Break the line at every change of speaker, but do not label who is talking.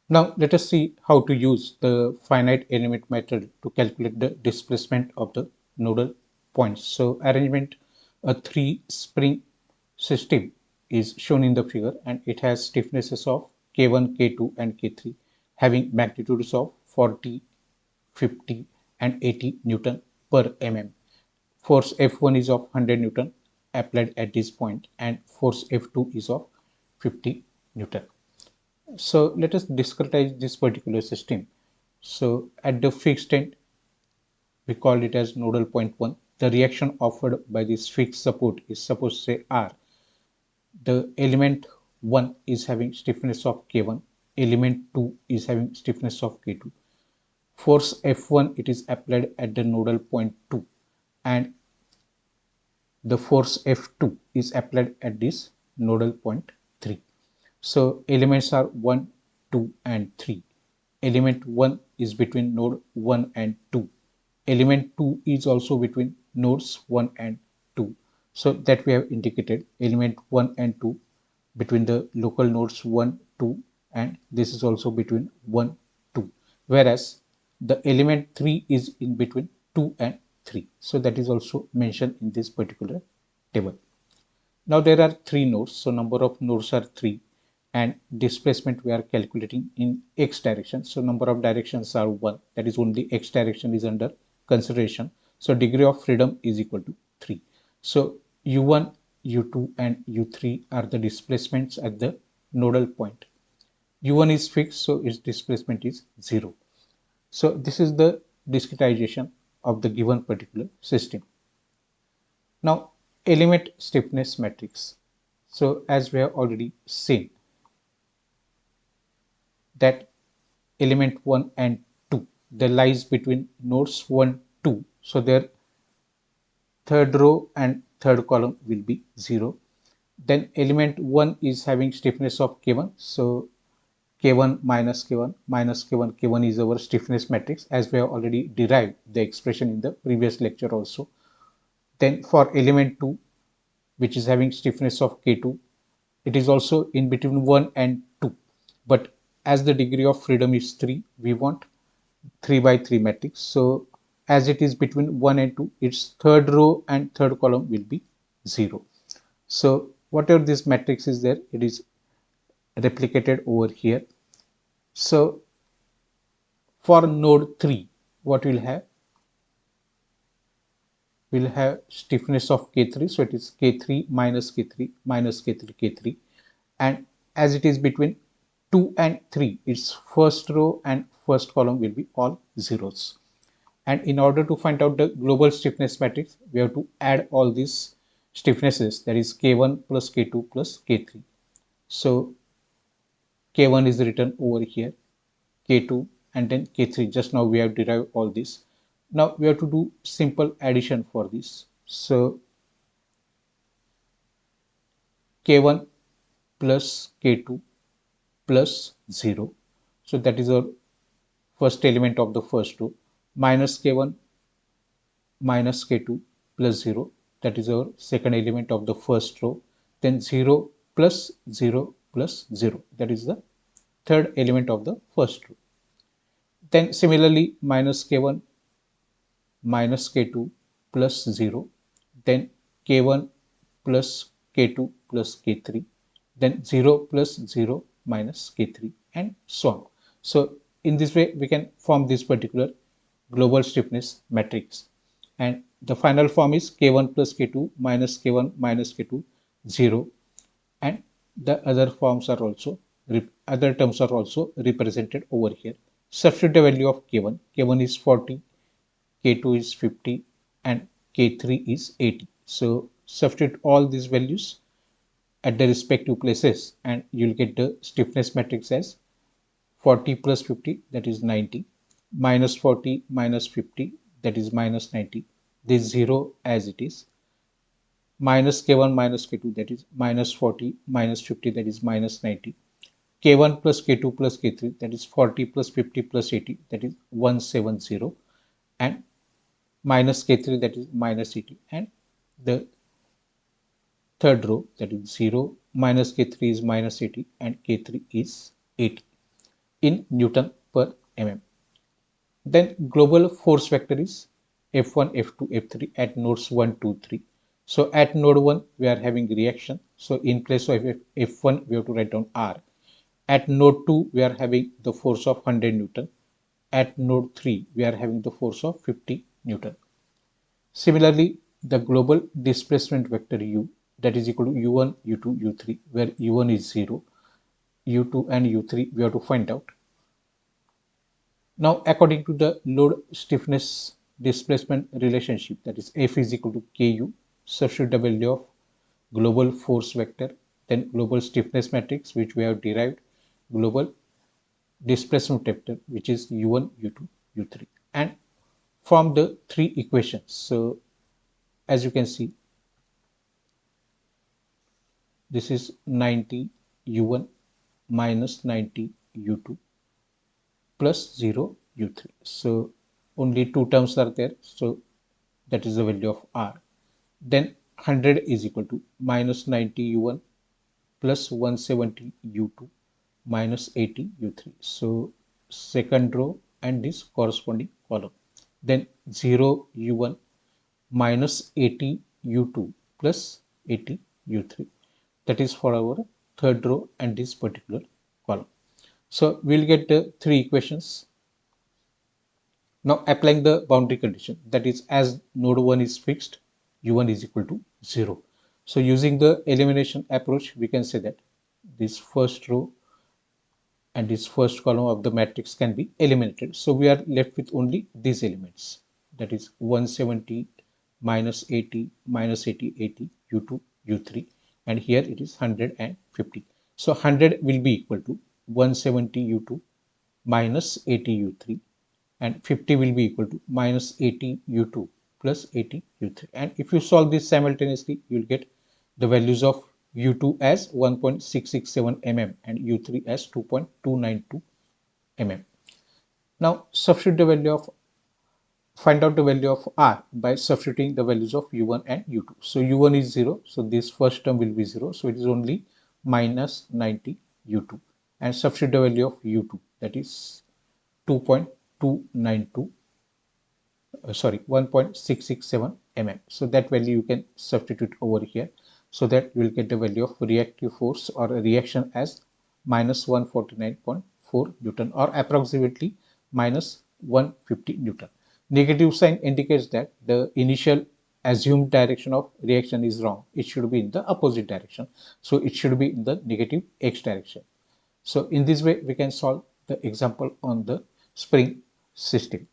Now let us see how to use the finite element method to calculate the displacement of the nodal points. So arrangement, a three spring system is shown in the figure, and it has stiffnesses of K1, K2 and K3 having magnitudes of 40, 50 and 80 Newton per mm. Force F1 is of 100 Newton applied at this point, and force F2 is of 50 Newton. So let us discretize this particular system. So at the fixed end, we call it as nodal point 1. The reaction offered by this fixed support is supposed to say R. The element 1 is having stiffness of K1, element 2 is having stiffness of K2. Force F1 it is applied at the nodal point 2, and the force F2 is applied at this nodal point 3. So elements are 1, 2 and 3. Element 1 is between node 1 and 2. Element 2 is also between nodes 1 and 2. So that we have indicated element 1 and 2 between the local nodes 1, 2, and this is also between 1, 2. Whereas the element 3 is in between 2 and 3. So that is also mentioned in this particular table. Now there are 3 nodes, so number of nodes are 3, and displacement we are calculating in x direction. So number of directions are 1, that is only x direction is under consideration. So degree of freedom is equal to 3. So u1, u2 and u3 are the displacements at the nodal point. u1 is fixed, so its displacement is 0. So this is the discretization of the given particular system. Now element stiffness matrix. So as we have already seen that element 1 and 2, they lies between nodes 1, 2. So their third row and third column will be 0. Then element 1 is having stiffness of K1. So K1 minus K1 minus K1, K1 is our stiffness matrix, as we have already derived the expression in the previous lecture also. Then for element 2, which is having stiffness of K2, it is also in between 1 and 2, but as the degree of freedom is 3, we want 3 by 3 matrix. So as it is between 1 and 2, its third row and third column will be 0. So whatever this matrix is there, it is replicated over here. So for node 3, what we'll have? We'll have stiffness of K3, so it is K3 minus K3 minus K3 K3, and as it is between 2 and 3, its first row and first column will be all zeros. And in order to find out the global stiffness matrix, we have to add all these stiffnesses, that is K1 plus K2 plus K3. So K1 is written over here, K2 and then K3. Just now we have derived all this. Now we have to do simple addition for this. So K1 plus K2 plus 0. So that is our first element of the first row, minus K1 minus K2 plus 0. That is our second element of the first row. Then 0 plus 0 plus 0. That is the third element of the first row. Then similarly minus K1 minus K2 plus 0. Then K1 plus K2 plus K3. Then 0 plus 0 minus K3 and so on. So in this way we can form this particular global stiffness matrix, and the final form is K1 plus K2 minus K1 minus K2 0, and the other forms are also other terms are also represented over here. Substitute the value of K1. K1 is 40, K2 is 50 and K3 is 80. So substitute all these values at the respective places and you'll get the stiffness matrix as 40 plus 50, that is 90, minus 40 minus 50, that is minus 90, this 0 as it is, minus K1 minus K2, that is minus 40 minus 50, that is minus 90, K1 plus K2 plus K3, that is 40 plus 50 plus 80, that is 170, and minus K3, that is minus 80, and the third row, that is 0, minus K3 is minus 80 and K3 is 80. in Newton per mm. Then global force vector is F1, F2, F3 at nodes 1, 2, 3. So at node 1, we are having reaction. So in place of F1, we have to write down R. At node 2, we are having the force of 100 Newton. At node 3, we are having the force of 50 Newton. Similarly, the global displacement vector U, that is equal to U1, U2, U3, where U1 is 0, U2 and U3 we have to find out. Now, according to the load stiffness displacement relationship, that is F is equal to Ku, substitute the value of global force vector, then global stiffness matrix, which we have derived, global displacement vector, which is U1, U2, U3, and from the three equations. So, as you can see, this is 90 U1 minus 90 U2 plus 0 U3. So, only two terms are there. So, that is the value of R. Then 100 is equal to minus 90 U1 plus 170 U2 minus 80 U3. So second row and this corresponding column. Then 0 U1 minus 80 U2 plus 80 U3. That is for our third row and this particular column. So we'll get the three equations. Now applying the boundary condition, that is as node 1 is fixed, U1 is equal to 0. So using the elimination approach, we can say that this first row and this first column of the matrix can be eliminated. So we are left with only these elements, that is 170 minus 80 minus 80 80 U2 U3, and here it is 150. So 100 will be equal to 170 U2 minus 80 U3, and 50 will be equal to minus 80 U2 plus 80 U3. And if you solve this simultaneously, you will get the values of U2 as 1.667 mm and U3 as 2.292 mm. Now substitute the value of, find out the value of R by substituting the values of U1 and U2. So U1 is 0, so this first term will be 0, so it is only minus 90 U2, and substitute the value of U2, that is 2.292 sorry 1.667 mm. So that value you can substitute over here, so that you will get the value of reactive force or reaction as minus 149.4 Newton or approximately minus 150 Newton. Negative sign indicates that the initial assumed direction of reaction is wrong. It should be in the opposite direction. So it should be in the negative x direction. So in this way, we can solve the example on the spring system.